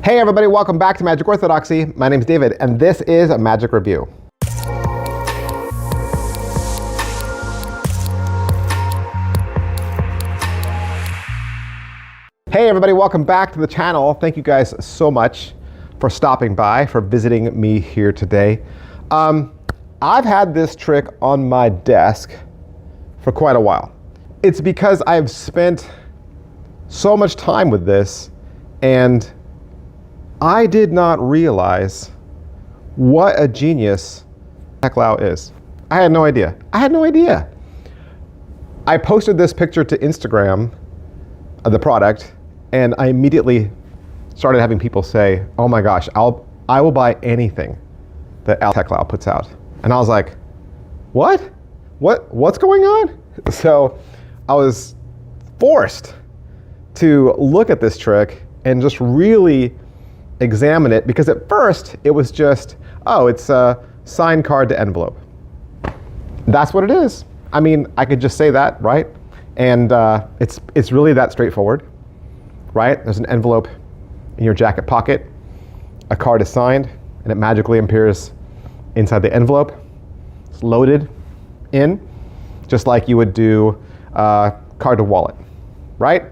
Hey everybody, welcome back to Magic Orthodoxy. My name is David, and this is a Magic Review. Hey everybody, welcome back to the channel. Thank you guys so much for stopping by, for visiting me here today. I've had this trick on my desk for quite a while. It's because I've spent so much time with this, and I did not realize what a genius Hecklau is. I had no idea. I posted this picture to Instagram of the product, and I immediately started having people say, oh my gosh, I will buy anything that Hecklau puts out. And I was like, what's going on? So I was forced to look at this trick and just really examine it, because at first it was just, oh, it's a signed card to envelope. That's what it is. I mean, I could just say that, right? And it's really that straightforward, right? There's an envelope in your jacket pocket, a card is signed, and it magically appears inside the envelope. It's loaded in, just like you would do card to wallet, right?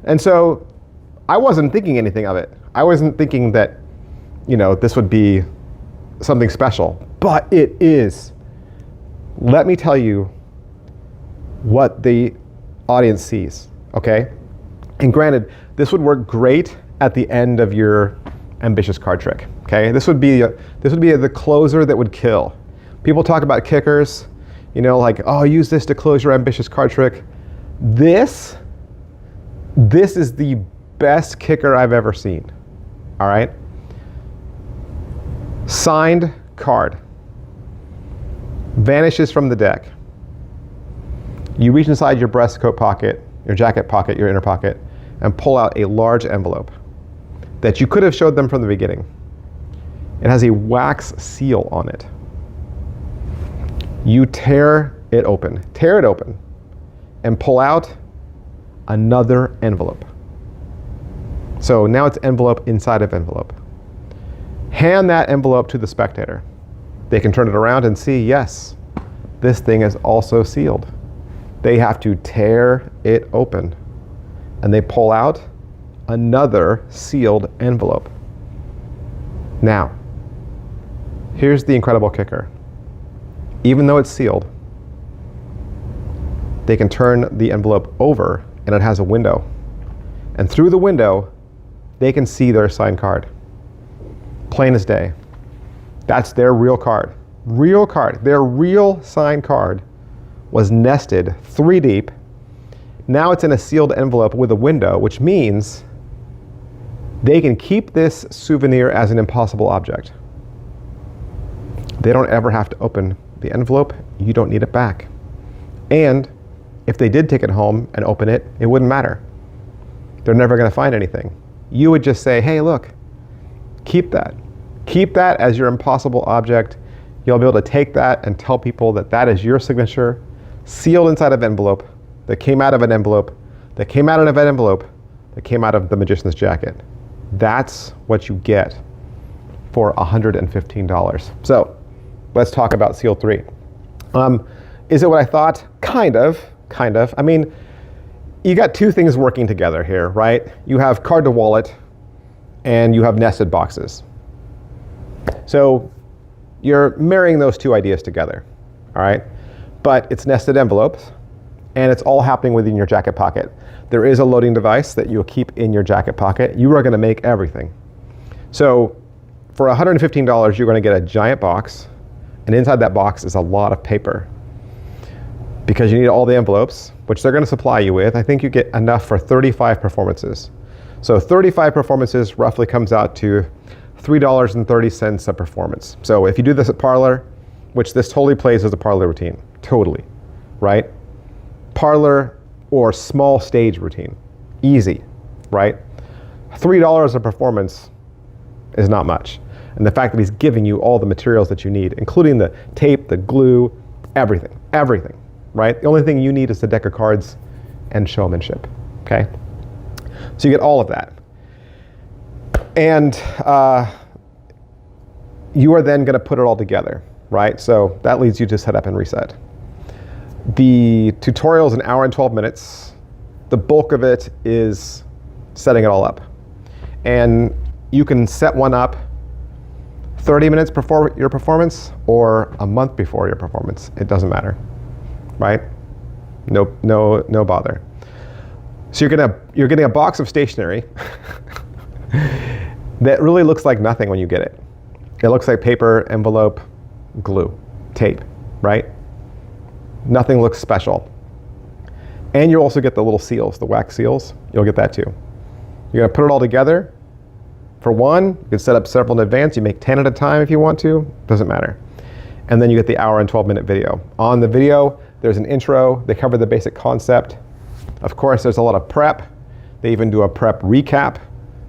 And so I wasn't thinking anything of it. I wasn't thinking that, this would be something special, but it is. Let me tell you what the audience sees, okay? And granted, this would work great at the end of your ambitious card trick, okay? This would be the closer that would kill. People talk about kickers, like, oh, use this to close your ambitious card trick. This is the best kicker I've ever seen. All right? Signed card vanishes from the deck. You reach inside your breast coat pocket, your jacket pocket, your inner pocket, and pull out a large envelope that you could have showed them from the beginning. It has a wax seal on it. You tear it open, and pull out another envelope. So now it's envelope inside of envelope. Hand that envelope to the spectator. They can turn it around and see, yes, this thing is also sealed. They have to tear it open, and they pull out another sealed envelope. Now, here's the incredible kicker. Even though it's sealed, they can turn the envelope over, and it has a window. And through the window, they can see their signed card. Plain as day. That's their real card. Real card. Their real signed card was nested 3 deep. Now it's in a sealed envelope with a window, which means they can keep this souvenir as an impossible object. They don't ever have to open the envelope. You don't need it back. And if they did take it home and open it, it wouldn't matter. They're never going to find anything. You would just say, hey, look, keep that. Keep that as your impossible object. You'll be able to take that and tell people that that is your signature, sealed inside of an envelope, that came out of an envelope, that came out of an envelope, that came out of the magician's jacket. That's what you get for $115. So let's talk about Seal 3. Is it what I thought? Kind of. I mean, you got two things working together here, right? You have card to wallet, and you have nested boxes. So you're marrying those two ideas together, all right? But it's nested envelopes, and it's all happening within your jacket pocket. There is a loading device that you'll keep in your jacket pocket. You are going to make everything. So for $115, you're going to get a giant box, and inside that box is a lot of paper, because you need all the envelopes, which they're going to supply you with. I think you get enough for 35 performances. So 35 performances roughly comes out to $3.30 a performance. So if you do this at Parlor, which this totally plays as a Parlor routine, totally, right? Parlor or small stage routine, easy, right? $3 a performance is not much. And the fact that he's giving you all the materials that you need, including the tape, the glue, everything, right? The only thing you need is the deck of cards and showmanship, okay? So you get all of that. And you are then going to put it all together, right? So that leads you to set up and reset. The tutorial is an hour and 12 minutes. The bulk of it is setting it all up. And you can set one up 30 minutes before your performance or a month before your performance. It doesn't matter, right? No bother. So you're getting a box of stationery that really looks like nothing when you get it. It looks like paper, envelope, glue, tape, right? Nothing looks special. And you also get the little seals, the wax seals. You'll get that too. You're gonna put it all together. For one, you can set up several in advance. You make 10 at a time if you want to, doesn't matter. And then you get the hour and 12-minute video. On the video, there's an intro. They cover the basic concept. Of course, there's a lot of prep. They even do a prep recap.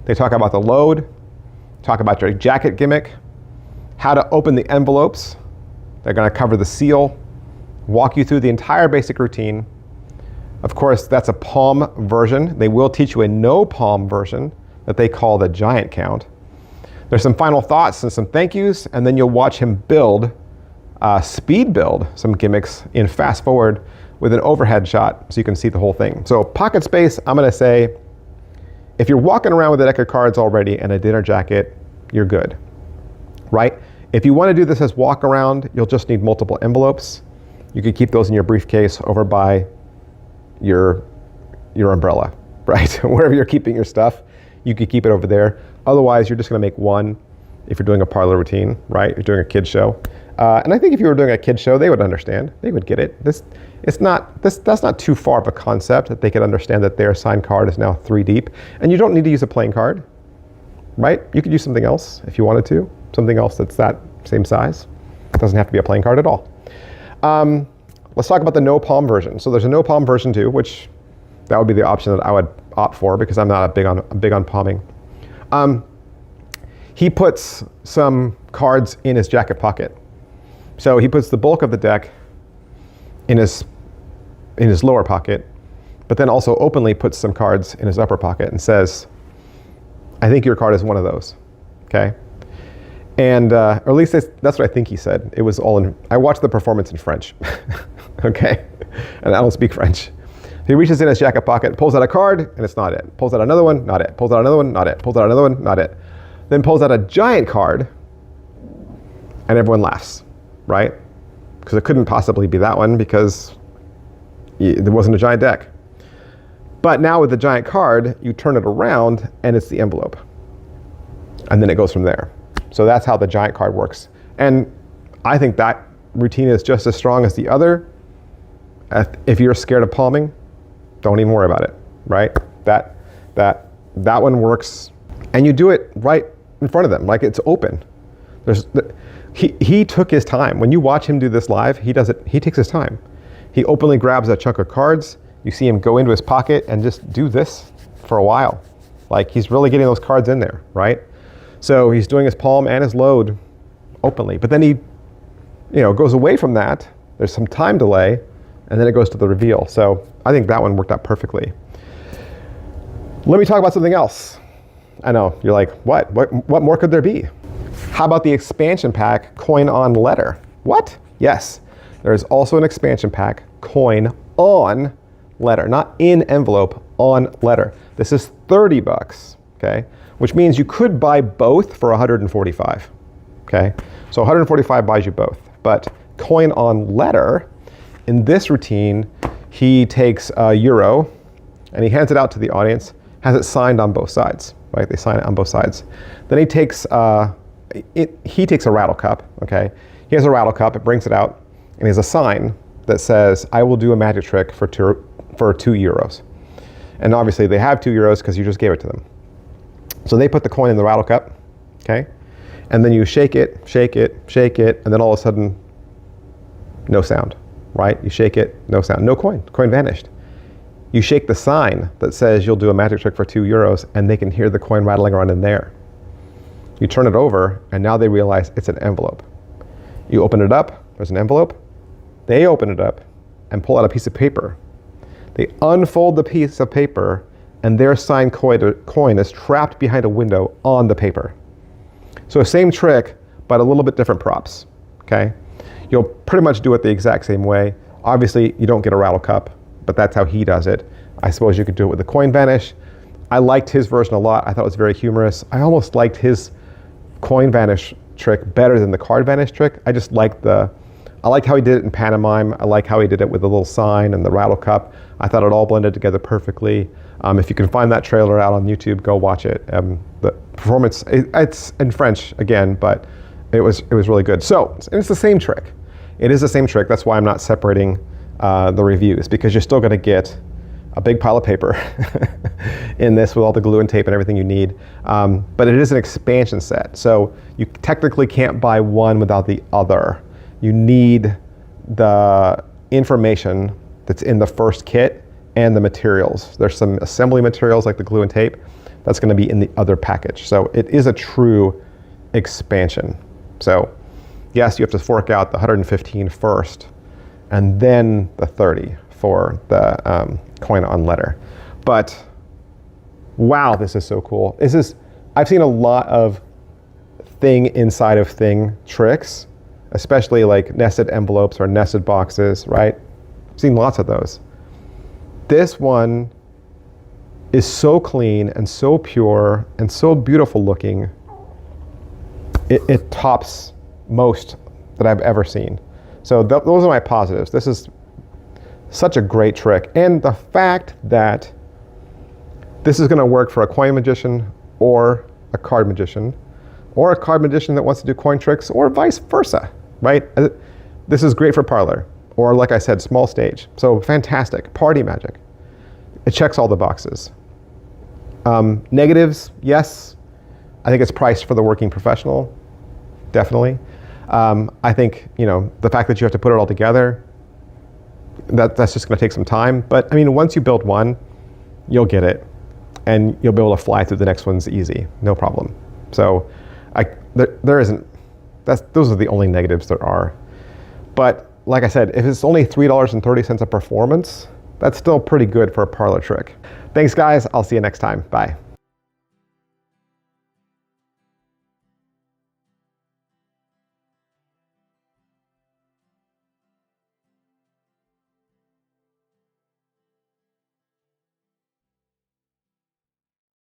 They talk about the load, talk about your jacket gimmick, how to open the envelopes. They're gonna cover the seal, walk you through the entire basic routine. Of course, that's a palm version. They will teach you a no palm version that they call the giant count. There's some final thoughts and some thank yous, and then you'll watch him speed build some gimmicks in fast forward with an overhead shot so you can see the whole thing. So pocket space, I'm gonna say, if you're walking around with a deck of cards already and a dinner jacket, you're good, right? If you wanna do this as walk around, you'll just need multiple envelopes. You could keep those in your briefcase over by your umbrella, right? Wherever you're keeping your stuff, you could keep it over there. Otherwise, you're just gonna make one if you're doing a parlor routine, right? You're doing a kid's show. And I think if you were doing a kid's show, they would understand. They would get it. That's not too far of a concept that they could understand that their signed card is now 3 deep. And you don't need to use a playing card, right? You could use something else if you wanted to. Something else that's that same size. It doesn't have to be a playing card at all. Let's talk about the no palm version. So there's a no palm version too, which that would be the option that I would opt for because I'm not big on palming. He puts some cards in his jacket pocket. So he puts the bulk of the deck in his lower pocket, but then also openly puts some cards in his upper pocket and says, I think your card is one of those, okay? And, or at least that's what I think he said. It was all in, I watched the performance in French, okay? And I don't speak French. He reaches in his jacket pocket, pulls out a card, and it's not it. Pulls out another one, not it. Pulls out another one, not it. Pulls out another one, not it. Then pulls out a giant card, and everyone laughs, right? Because it couldn't possibly be that one because there wasn't a giant deck. But now with the giant card, you turn it around, and it's the envelope. And then it goes from there. So that's how the giant card works. And I think that routine is just as strong as the other. If you're scared of palming, don't even worry about it, right? That one works, and you do it right in front of them, like it's open. He took his time. When you watch him do this live, he takes his time. He openly grabs a chunk of cards. You see him go into his pocket and just do this for a while. Like he's really getting those cards in there, right? So he's doing his palm and his load openly, but then he, goes away from that. There's some time delay, and then it goes to the reveal. So I think that one worked out perfectly. Let me talk about something else. I know, you're like, what more could there be? How about the expansion pack, coin on letter? What? Yes, there's also an expansion pack, coin on letter, not in envelope, on letter. This is $30, okay? Which means you could buy both for $145, okay? So $145 buys you both, but coin on letter, in this routine, he takes a euro and he hands it out to the audience, has it signed on both sides, right? They sign it on both sides. Then he takes a rattle cup, okay? He has a rattle cup, it brings it out, and he has a sign that says, I will do a magic trick for 2 euros. And obviously they have 2 euros because you just gave it to them. So they put the coin in the rattle cup, okay? And then you shake it, and then all of a sudden, no sound, right? You shake it, no sound, no coin vanished. You shake the sign that says you'll do a magic trick for 2 euros, and they can hear the coin rattling around in there. You turn it over, and now they realize it's an envelope. You open it up, there's an envelope. They open it up and pull out a piece of paper. They unfold the piece of paper, and their signed coin is trapped behind a window on the paper. So same trick, but a little bit different props, okay? You'll pretty much do it the exact same way. Obviously, you don't get a rattle cup, but that's how he does it. I suppose you could do it with the coin vanish. I liked his version a lot. I thought it was very humorous. I almost liked his coin vanish trick better than the card vanish trick. I just liked I liked how he did it in pantomime. I like how he did it with the little sign and the rattle cup. I thought it all blended together perfectly. If you can find that trailer out on YouTube, go watch it. The performance, it's in French again, but it was really good. So it's the same trick. It is the same trick. That's why I'm not separating the reviews, because you're still going to get a big pile of paper in this with all the glue and tape and everything you need. But it is an expansion set. So you technically can't buy one without the other. You need the information that's in the first kit and the materials. There's some assembly materials like the glue and tape that's going to be in the other package. So it is a true expansion. So yes, you have to fork out the 115 first and then the 30 for the coin on letter. But wow, this is so cool. I've seen a lot of thing inside of thing tricks, especially like nested envelopes or nested boxes, right? I've seen lots of those. This one is so clean and so pure and so beautiful looking. It tops most that I've ever seen. So those are my positives. This is such a great trick. And the fact that this is going to work for a coin magician or a card magician, or a card magician that wants to do coin tricks, or vice versa, right? This is great for parlor, or like I said, small stage. So fantastic, party magic. It checks all the boxes. Negatives, yes. I think it's priced for the working professional, definitely. I think, the fact that you have to put it all together, that's just going to take some time. But I mean, once you build one, you'll get it, and you'll be able to fly through the next ones easy, no problem. So those are the only negatives there are. But like I said, if it's only $3.30 a performance, that's still pretty good for a parlor trick. Thanks guys, I'll see you next time, bye.